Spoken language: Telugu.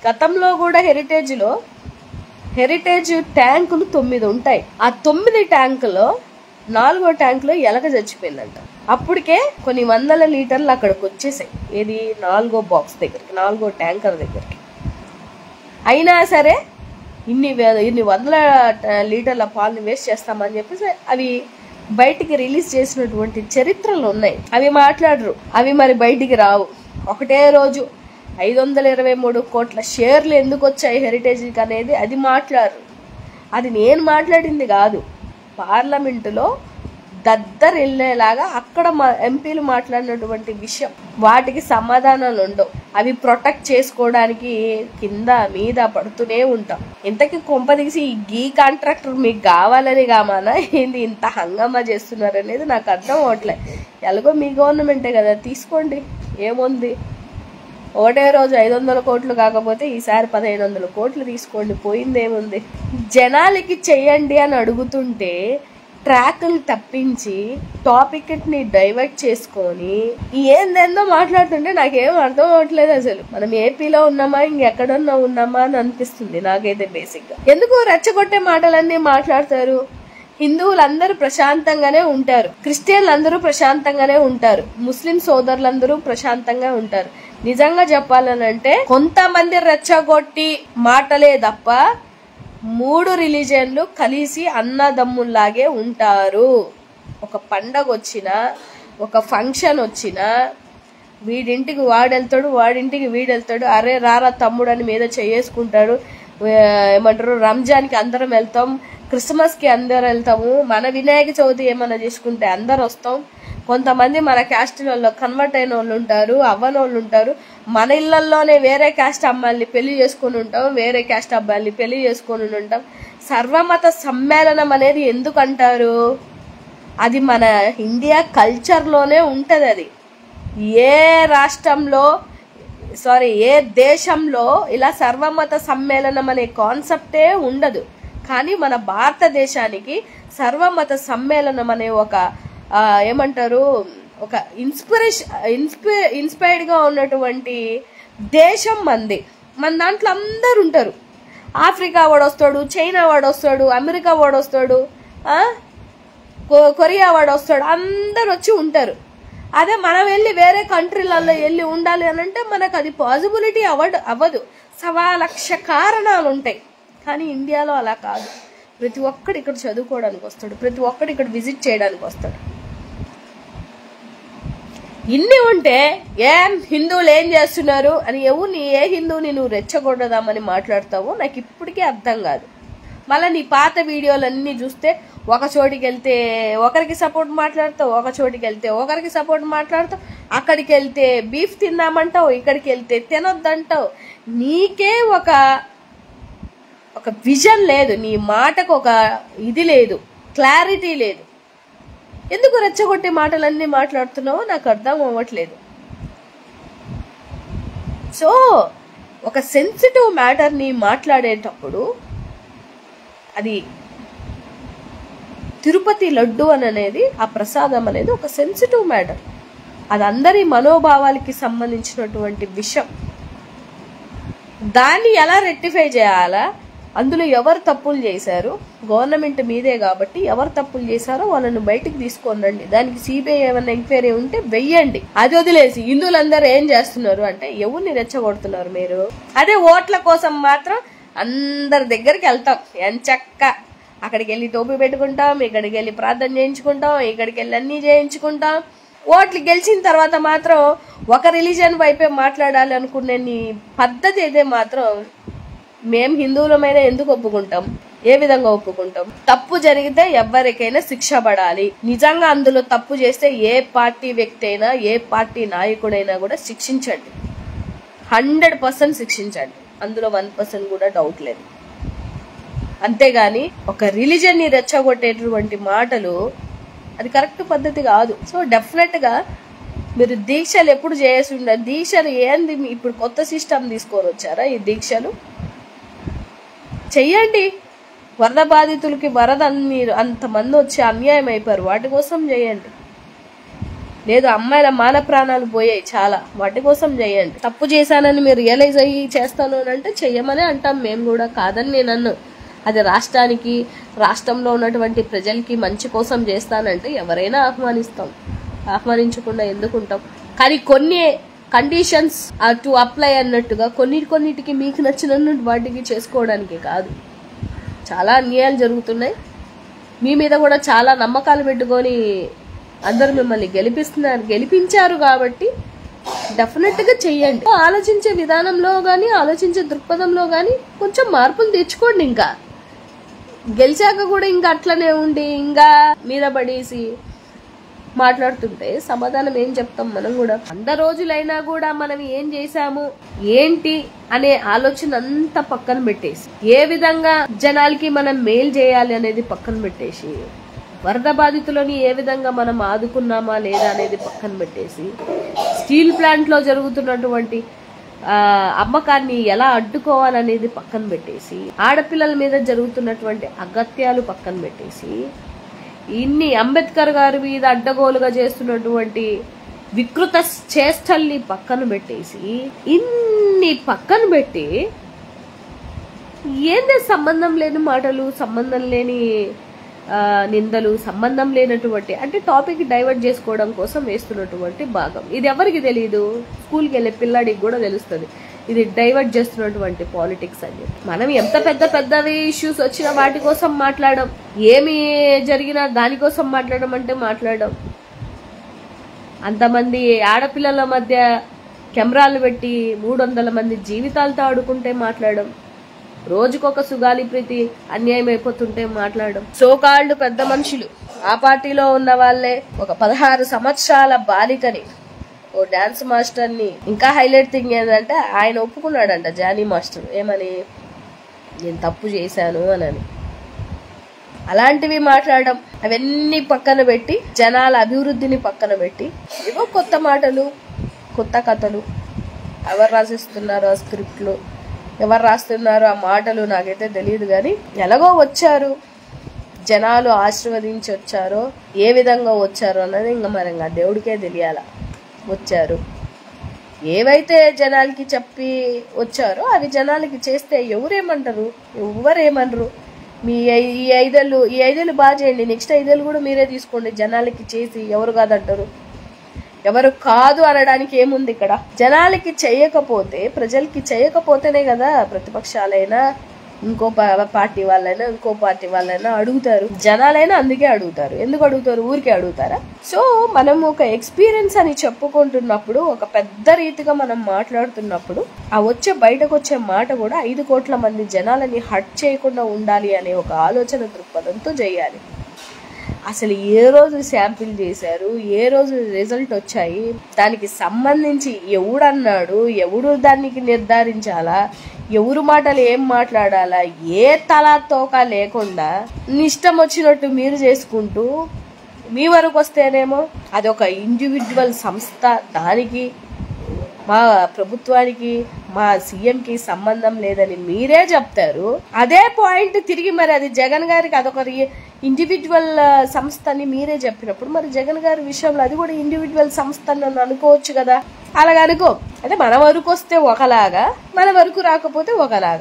గతంలో కూడా హెరిటేజ్ ట్యాంకులు 9 ఉంటాయి. ఆ 9 ట్యాంకులో 4వ ట్యాంకులో ఎలక చచ్చిపోయిందంట. అప్పటికే కొన్ని వందల లీటర్లు అక్కడికి వచ్చేసాయి. ఏది 4వ బాక్స్ దగ్గరికి, 4వ ట్యాంకర్ దగ్గరికి. అయినా సరే ఇన్ని వందల లీటర్ల పాలని వేస్ట్ చేస్తామని చెప్పేసి అవి బయటికి రిలీజ్ చేసినటువంటి చరిత్రలు ఉన్నాయి. అవి మాట్లాడరు, అవి మరి బయటికి రావు. ఒకటే రోజు 523 కోట్ల షేర్లు ఎందుకు వచ్చాయి హెరిటేజ్కి అనేది అది మాట్లాడరు. అది నేను మాట్లాడింది కాదు. పార్లమెంటులో దద్దరు వెళ్ళేలాగా అక్కడ ఎంపీలు మాట్లాడినటువంటి విషయం. వాటికి సమాధానాలు ఉండవు. అవి ప్రొటెక్ట్ చేసుకోవడానికి కింద మీద పడుతూనే ఉంటాం. ఇంతకీ కొంపదీసి ఈ కాంట్రాక్టర్ మీకు కావాలని కామానా ఏంది ఇంత హంగామా చేస్తున్నారు అనేది నాకు అర్థం అవట్లే. ఎలాగో మీ గవర్నమెంటే కదా, తీసుకోండి, ఏముంది. ఒకటే రోజు 500 కోట్లు కాకపోతే ఈసారి 1500 కోట్లు తీసుకోండి, పోయిందేముంది. జనాలకి చెయ్యండి అని అడుగుతుంటే ట్రాక్లు తప్పించి టాపిక్ ని డైవర్ట్ చేసుకొని ఏందేందో మాట్లాడుతుంటే నాకేం అర్థం అవట్లేదు. అసలు మనం ఏపీలో ఉన్నామా ఇంకెక్కడన్నా ఉన్నామా అని అనిపిస్తుంది నాకైతే. బేసిక్ గా ఎందుకు రెచ్చగొట్టే మాటలన్నీ మాట్లాడతారు? హిందువులందరూ ప్రశాంతంగానే ఉంటారు, క్రిస్టియన్లందరూ ప్రశాంతంగానే ఉంటారు, ముస్లిం సోదరులందరూ ప్రశాంతంగా ఉంటారు. నిజంగా చెప్పాలనంటే కొంతమంది రెచ్చగొట్టి మాటలే తప్ప 3 రిలీజియన్లు కలిసి అన్నదమ్ముల్లాగే ఉంటారు. ఒక పండగ వచ్చినా, ఒక ఫంక్షన్ వచ్చినా వీడింటికి వాడెళ్తాడు, వాడింటికి వీడెళ్తాడు. అరే రారా తమ్ముడు అని మీద చేసుకుంటాడు. ఏమంటారు, రంజాన్కి అందరం వెళ్తాం, క్రిస్మస్కి అందరు వెళ్తాము, మన వినాయక చవితి ఏమన్నా చేసుకుంటే అందరు వస్తాం. కొంతమంది మన క్యాస్ట్ వాళ్ళు కన్వర్ట్ అయిన వాళ్ళు ఉంటారు, అవ్వని వాళ్ళు ఉంటారు. మన ఇళ్లలోనే వేరే క్యాస్ట్ అమ్మాయిల్ని పెళ్లి చేసుకుని ఉంటాం, వేరే క్యాస్ట్ అబ్బాయిల్ని పెళ్లి చేసుకుని ఉంటాం. సర్వమత సమ్మేళనం అనేది ఎందుకు అంటారు? అది మన ఇండియా కల్చర్లోనే ఉంటది. అది ఏ రాష్ట్రంలో ఏ దేశంలో ఇలా సర్వమత సమ్మేళనం అనే కాన్సెప్టే ఉండదు. కానీ మన భారతదేశానికి సర్వమత సమ్మేళనం అనే ఒక ఏమంటారు, ఒక ఇన్స్పైర్డ్ గా ఉన్నటువంటి దేశం మంది. మన దాంట్లో అందరు ఉంటారు. ఆఫ్రికా వాడు వస్తాడు, చైనా వాడు వస్తాడు, అమెరికా వాడు వస్తాడు, కొరియా వాడు వస్తాడు, అందరు వచ్చి ఉంటారు. అదే మనం వెళ్ళి వేరే కంట్రీలలో వెళ్ళి ఉండాలి అని అంటే మనకు అది పాసిబిలిటీ అవ్వదు. 1,00,000 కారణాలు ఉంటాయి. కానీ ఇండియాలో అలా కాదు. ప్రతి ఒక్కడు ఇక్కడ చదువుకోవడానికి వస్తాడు, ప్రతి ఒక్కడు ఇక్కడ విజిట్ చేయడానికి వస్తాడు. ఇన్ని ఉంటే ఏం హిందువులు ఏం చేస్తున్నారు అని ఏ హిందువుని నువ్వు రెచ్చగొడదామని మాట్లాడతావో నాకు ఇప్పటికీ అర్థం కాదు. మళ్ళీ నీ పాత వీడియోలన్నీ చూస్తే ఒక చోటికి వెళ్తే ఒకరికి సపోర్ట్ మాట్లాడతావు, ఒక చోటికి వెళ్తే ఒకరికి సపోర్ట్ మాట్లాడతావు, అక్కడికి వెళ్తే బీఫ్ తిందామంటావు, ఇక్కడికి వెళ్తే తినొద్దంటావు. నీకే ఒక విజన్ లేదు, నీ మాటకు ఒక ఇది లేదు, క్లారిటీ లేదు. ఎందుకు రెచ్చగొట్టే మాటలన్నీ మాట్లాడుతున్నావో నాకు అర్థం అవ్వట్లేదు. సో ఒక సెన్సిటివ్ మ్యాటర్ని మాట్లాడేటప్పుడు అది తిరుపతి లడ్డు అనేది ఆ ప్రసాదం అనేది ఒక సెన్సిటివ్ మ్యాటర్. అది అందరి మనోభావాలకి సంబంధించినటువంటి విషయం. దాన్ని ఎలా రెక్టిఫై చేయాలా, అందులో ఎవరు తప్పులు చేశారు, గవర్నమెంట్ మీదే కాబట్టి ఎవరు తప్పులు చేశారో వాళ్ళని బయటకు తీసుకొనండి. దానికి సిబిఐ ఏమైనా ఎంక్వైరీ ఉంటే వెయ్యండి. అది వదిలేసి హిందువులందరూ ఏం చేస్తున్నారు అంటే ఎవరిని రెచ్చగొడుతున్నారు మీరు? అదే ఓట్ల కోసం మాత్రం అందరి దగ్గరికి వెళ్తాం, ఎంచక్క అక్కడికి వెళ్ళి టోపీ పెట్టుకుంటాం, ఇక్కడికి వెళ్ళి ప్రార్థన చేయించుకుంటాం, ఇక్కడికి వెళ్ళి అన్ని చేయించుకుంటాం. ఓట్లు గెలిచిన తర్వాత మాత్రం ఒక రిలీజియన్ వైపే మాట్లాడాలి అనుకునే నీ పద్ధతి అయితే మాత్రం మేము హిందువులమైన ఎందుకు ఒప్పుకుంటాం? ఏ విధంగా ఒప్పుకుంటాం? తప్పు జరిగితే ఎవరికైనా శిక్ష పడాలి. నిజంగా అందులో తప్పు చేస్తే ఏ పార్టీ వ్యక్తి అయినా, ఏ పార్టీ నాయకుడైనా కూడా శిక్షించండి, 100% శిక్షించండి. అందులో 1% కూడా డౌట్ లేదు. అంతేగాని ఒక రిలీజియన్ ని రెచ్చగొట్టేటువంటి మాటలు అది కరెక్ట్ పద్ధతి కాదు. సో డెఫినెట్ గా మీరు దీక్షలు ఎప్పుడు చేసి ఉండాలి. దీక్షలు ఏంది, ఇప్పుడు కొత్త సిస్టమ్ తీసుకొని వచ్చారా? ఈ దీక్షలు చెయ్యండి. వరద బాధితులకి వరద అంతమంది వచ్చి అన్యాయం అయిపోయారు, వాటి కోసం చేయండి. లేదు అమ్మాయిల మాన ప్రాణాలు పోయాయి చాలా, వాటి కోసం చేయండి. తప్పు చేశానని మీరు రియలైజ్ అయ్యి చేస్తాను అని అంటే చెయ్యమని అంటాం మేము కూడా, కాదని నేను అన్ను. అది రాష్ట్రానికి, రాష్ట్రంలో ఉన్నటువంటి ప్రజలకి మంచి కోసం చేస్తానంటే ఎవరైనా ఆహ్వానిస్తాం, ఆహ్వానించకుండా ఎందుకుంటాం. కానీ కొన్ని కండిషన్స్ టు అప్లై అన్నట్టుగా కొన్నిటికి మీకు నచ్చిన వాటికి చేసుకోవడానికి కాదు. చాలా అన్యాయాలు జరుగుతున్నాయి. మీ మీద కూడా చాలా నమ్మకాలు పెట్టుకొని అందరూ మిమ్మల్ని గెలిపించారు కాబట్టి డెఫినెట్గా చెయ్యండి. ఆలోచించే విధానంలో కానీ ఆలోచించే దృక్పథంలో కానీ కొంచెం మార్పులు తెచ్చుకోండి. ఇంకా గెలిచాక కూడా ఇంకా అట్లనే ఉండి ఇంకా మీద పడేసి మాట్లాడుతుంటే సమాధానం ఏం చెప్తాం మనం కూడా. 100 రోజులైనా కూడా మనం ఏం చేశాము ఏంటి అనే ఆలోచన అంతా పక్కన పెట్టేసి, ఏ విధంగా జనాలకి మనం మేలు చేయాలి అనేది పక్కన పెట్టేసి, వరద బాధితులని ఏ విధంగా మనం ఆదుకున్నామా లేదా అనేది పక్కన పెట్టేసి, స్టీల్ ప్లాంట్ లో జరుగుతున్నటువంటి అమ్మకాన్ని ఎలా అడ్డుకోవాలనేది పక్కన పెట్టేసి, ఆడపిల్లల మీద జరుగుతున్నటువంటి అగత్యాలు పక్కన పెట్టేసి, ఇన్ని అంబేద్కర్ గారి మీద అడ్డగోలుగా చేస్తున్నటువంటి వికృత చేష్టల్ని పక్కన పెట్టేసి, ఇన్ని పక్కన పెట్టి ఏంది సంబంధం లేని మాటలు, సంబంధం లేని నిందలు, సంబంధం లేనటువంటి అంటే టాపిక్ డైవర్ట్ చేసుకోవడం కోసం వేస్తున్నటువంటి భాగం. ఇది ఎవరికి తెలియదు, స్కూల్కి వెళ్ళే పిల్లాడికి కూడా తెలుస్తుంది ఇది డైవర్ట్ చేస్తున్నటువంటి పాలిటిక్స్ అని. మనం ఎంత పెద్దవి ఇష్యూస్ వచ్చినా వాటి కోసం మాట్లాడడం, ఏమి జరిగినా దానికోసం మాట్లాడడం అంటే మాట్లాడడం. అంతమంది ఆడపిల్లల మధ్య కెమెరాలు పెట్టి 300 మంది జీవితాలతో ఆడుకుంటే మాట్లాడడం, రోజుకొక సుగాలి ప్రీతి అన్యాయం అయిపోతుంటే మాట్లాడడం. సోకాళ్ళు పెద్ద మనుషులు ఆ పార్టీలో ఉన్న వాళ్ళే ఒక 16 సంవత్సరాల బాలికని, ఓ డాన్స్ మాస్టర్ ని, ఇంకా హైలైట్ థింగ్ ఏంటంటే ఆయన ఒప్పుకున్నాడంట జానీ మాస్టర్, ఏమని, నేను తప్పు చేశాను అని. అలాంటివి మాట్లాడడం, అవన్నీ పక్కన పెట్టి జనాల అభివృద్ధిని పక్కన పెట్టి ఏవో కొత్త మాటలు, కొత్త కథలు. ఎవరు రాసిస్తున్నారు ఆ స్క్రిప్ట్లు, ఎవరు రాస్తున్నారు ఆ మాటలు నాకైతే తెలియదు. కానీ ఎలాగో వచ్చారు, జనాలు ఆశీర్వదించి వచ్చారో, ఏ విధంగా వచ్చారో అన్నది ఇంకా మరి దేవుడికే తెలియాల. వచ్చారు, ఏవైతే జనాలకి చెప్పి వచ్చారో అవి జనాలకి చేస్తే ఎవరేమంటారు, ఎవరేమనరు. మీ ఈ 5 ఏళ్ళు బాగా చేయండి, నెక్స్ట్ 5 ఏళ్ళు కూడా మీరే తీసుకోండి. జనాలకి చేసి ఎవరు కాదంటారు, ఎవరు కాదు అనడానికి ఏముంది ఇక్కడ. జనాలకి చేయకపోతే, ప్రజలకి చేయకపోతేనే కదా ప్రతిపక్షాలైనా, ఇంకో పార్టీ వాళ్ళైనా, ఇంకో పార్టీ వాళ్ళైనా అడుగుతారు. జనాలైనా అందుకే అడుగుతారు. ఎందుకు అడుగుతారు, ఊరికే అడుగుతారా? సో మనం ఒక ఎక్స్పీరియన్స్ అని చెప్పుకుంటున్నప్పుడు, ఒక పెద్ద రీతిగా మనం మాట్లాడుతున్నప్పుడు, ఆ బయటకు వచ్చే మాట కూడా 5 కోట్ల మంది జనాలని హర్ట్ చేయకుండా ఉండాలి అనే ఒక ఆలోచన దృక్పథంతో చేయాలి. అసలు ఏ రోజు శాంపిల్ చేశారు, ఏ రోజు రిజల్ట్ వచ్చాయి, దానికి సంబంధించి ఎవడన్నాడు, ఎవడు దానికి నిర్ధారించాలా, ఎవరు మాటలు ఏం మాట్లాడాలా, ఏ తలా తోక లేకుండా ఇష్టం వచ్చినట్టు మీరు చేసుకుంటూ మీ వరకు వస్తేనేమో అది ఒక ఇండివిజువల్ సంస్థ, దానికి మా ప్రభుత్వానికి, మా సీఎంకి సంబంధం లేదని మీరే చెప్తారు. అదే పాయింట్ తిరిగి మరి అది జగన్ గారికి అదొక ఇండివిజువల్ సంస్థ అని మీరే చెప్పినప్పుడు, మరి జగన్ గారి విషయంలో అది కూడా ఇండివిజువల్ సంస్థ అని అనుకోవచ్చు కదా. అలాగ అనుకో, అంటే మన వరకు వస్తే ఒకలాగా, మన వరకు రాకపోతే ఒకలాగా.